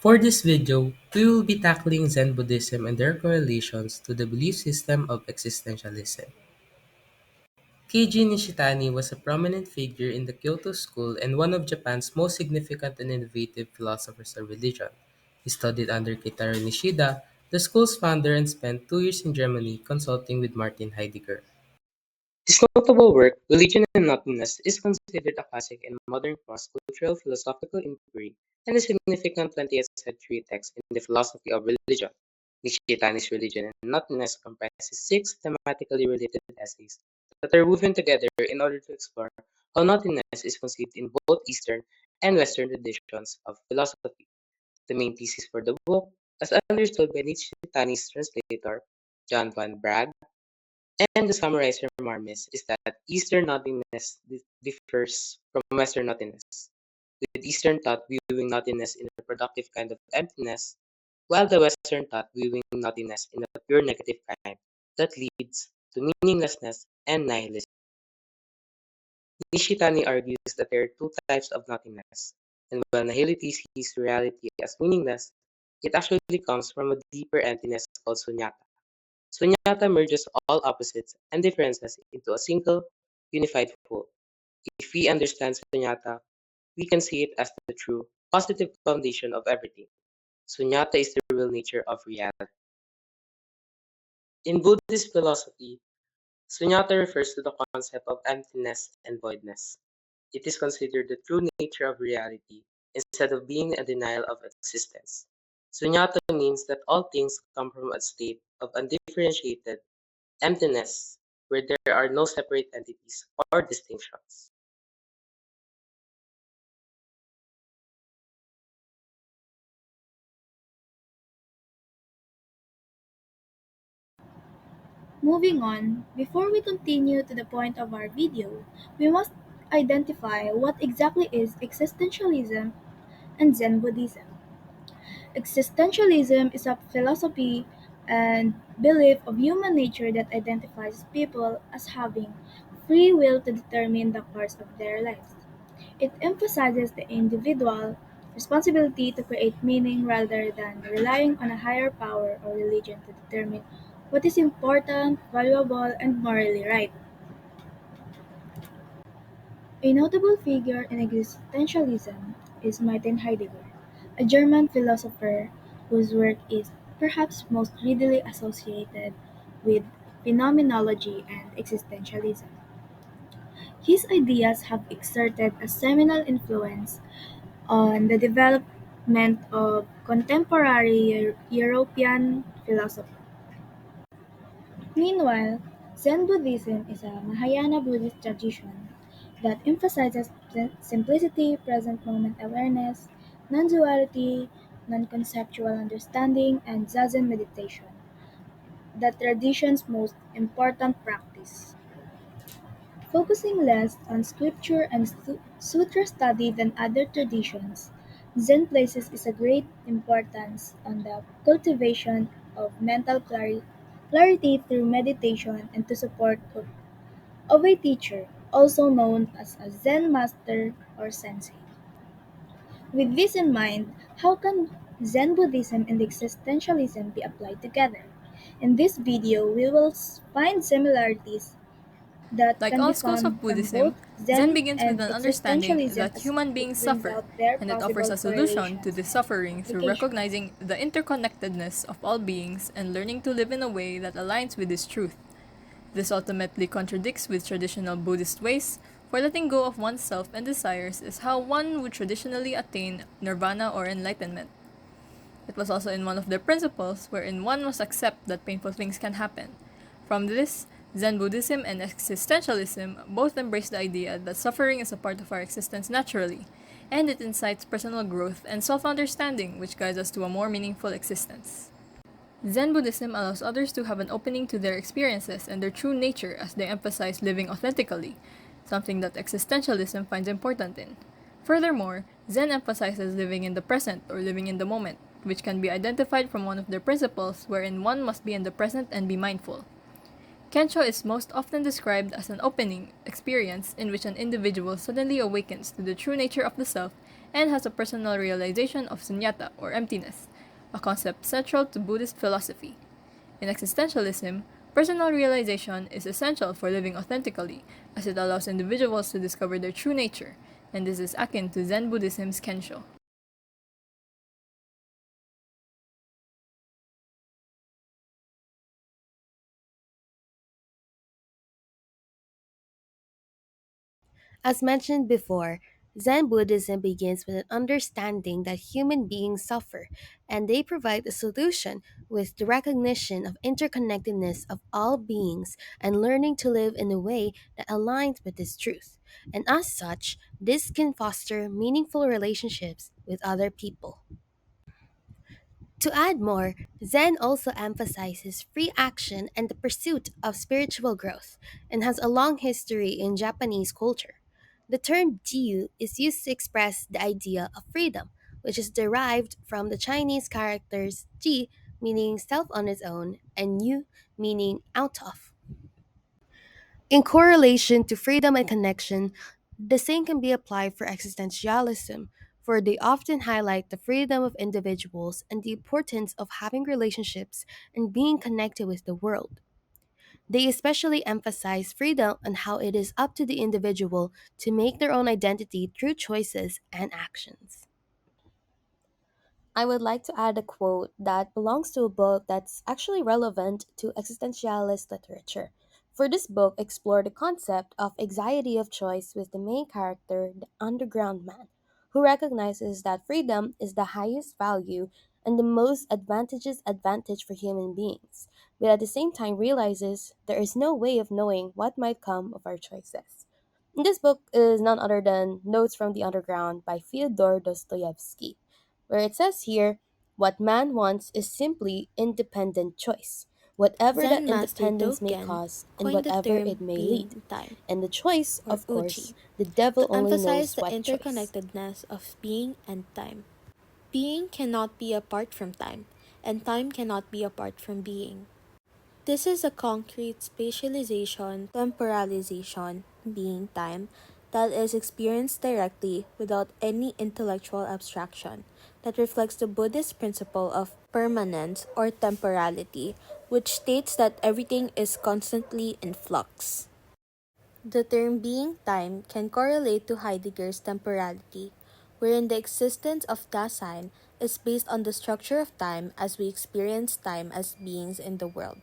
For this video, we will be tackling Zen Buddhism and their correlations to the belief system of existentialism. Keiji Nishitani was a prominent figure in the Kyoto school and one of Japan's most significant and innovative philosophers of religion. He studied under Keitaro Nishida, the school's founder, and spent 2 years in Germany consulting with Martin Heidegger. His notable work, Religion and Nothingness, is considered a classic in modern cross-cultural philosophical inquiry and a significant 20th century text in the philosophy of religion. Nishitani's Religion and Nothingness comprises six thematically related essays that are woven together in order to explore how nothingness is conceived in both Eastern and Western traditions of philosophy. The main thesis for the book, as understood by Nishitani's translator, John van Bragg, and the summarized remarks is that Eastern nothingness differs from Western nothingness, with Eastern thought viewing nothingness in a productive kind of emptiness, while the Western thought viewing nothingness in a pure negative kind that leads to meaninglessness and nihilism. Nishitani argues that there are two types of nothingness, and while nihility sees reality as meaningless, it actually comes from a deeper emptiness called sunyata. Sunyata merges all opposites and differences into a single, unified whole. If we understand sunyata, we can see it as the true, positive foundation of everything. Sunyata is the real nature of reality. In Buddhist philosophy, sunyata refers to the concept of emptiness and voidness. It is considered the true nature of reality instead of being a denial of existence. Sunyata means that all things come from a state of undifferentiated emptiness, where there are no separate entities or distinctions. Moving on, before we continue to the point of our video, we must identify what exactly is existentialism and Zen Buddhism. Existentialism is a philosophy and belief of human nature that identifies people as having free will to determine the course of their lives. It emphasizes the individual responsibility to create meaning rather than relying on a higher power or religion to determine what is important, valuable, and morally right. A notable figure in existentialism is Martin Heidegger, a German philosopher whose work is perhaps most readily associated with phenomenology and existentialism. His ideas have exerted a seminal influence on the development of contemporary European philosophy. Meanwhile, Zen Buddhism is a Mahayana Buddhist tradition that emphasizes simplicity, present moment awareness, non duality, non conceptual understanding, and Zazen meditation, the tradition's most important practice. Focusing less on scripture and sutra study than other traditions, Zen places is a great importance on the cultivation of mental clarity through meditation and to support of a teacher, also known as a Zen master or sensei. With this in mind, how can Zen Buddhism and existentialism be applied together? In this video, we will find similarities that Like can be all schools found of from both Buddhism, Zen Zen begins with and an understanding existentialism that as human it beings brings suffer, out their and it offers possible a solution to correlations this and suffering through applications. recognizing the interconnectedness of all beings and learning to live in a way that aligns with this truth. This ultimately contradicts with traditional Buddhist ways, for letting go of oneself and desires is how one would traditionally attain nirvana or enlightenment. It was also in one of their principles wherein one must accept that painful things can happen. From this, Zen Buddhism and existentialism both embrace the idea that suffering is a part of our existence naturally, and it incites personal growth and self understanding, which guides us to a more meaningful existence. Zen Buddhism allows others to have an opening to their experiences and their true nature as they emphasize living authentically, something that existentialism finds important in. Furthermore, Zen emphasizes living in the present or living in the moment, which can be identified from one of their principles wherein one must be in the present and be mindful. Kensho is most often described as an opening experience in which an individual suddenly awakens to the true nature of the self and has a personal realization of sunyata, or emptiness, a concept central to Buddhist philosophy. In existentialism, personal realization is essential for living authentically, as it allows individuals to discover their true nature, and this is akin to Zen Buddhism's Kensho. As mentioned before, Zen Buddhism begins with an understanding that human beings suffer, and they provide a solution with the recognition of interconnectedness of all beings and learning to live in a way that aligns with this truth. And as such, this can foster meaningful relationships with other people. To add more, Zen also emphasizes free action and the pursuit of spiritual growth and has a long history in Japanese culture. The term jiyu is used to express the idea of freedom, which is derived from the Chinese characters ji meaning self on its own and yu meaning out of. In correlation to freedom and connection, the same can be applied for existentialism, for they often highlight the freedom of individuals and the importance of having relationships and being connected with the world. They especially emphasize freedom and how it is up to the individual to make their own identity through choices and actions. I would like to add a quote that belongs to a book that's actually relevant to existentialist literature. For this book explored the concept of anxiety of choice with the main character, the underground man, who recognizes that freedom is the highest value and the most advantageous advantage for human beings, but at the same time realizes there is no way of knowing what might come of our choices. This book is none other than Notes from the Underground by Fyodor Dostoevsky, where it says here, what man wants is simply independent choice, whatever Zen that master independence may Dogen cause and coined the whatever it term may lead. being time, And the choice, or of course, uji, the devil to only emphasize knows the what choice. interconnectedness of being and time. Being cannot be apart from time, and time cannot be apart from being. This is a concrete spatialization, temporalization, being time, that is experienced directly without any intellectual abstraction, that reflects the Buddhist principle of permanence or temporality, which states that everything is constantly in flux. The term being time can correlate to Heidegger's temporality, wherein the existence of Dasein is based on the structure of time as we experience time as beings in the world.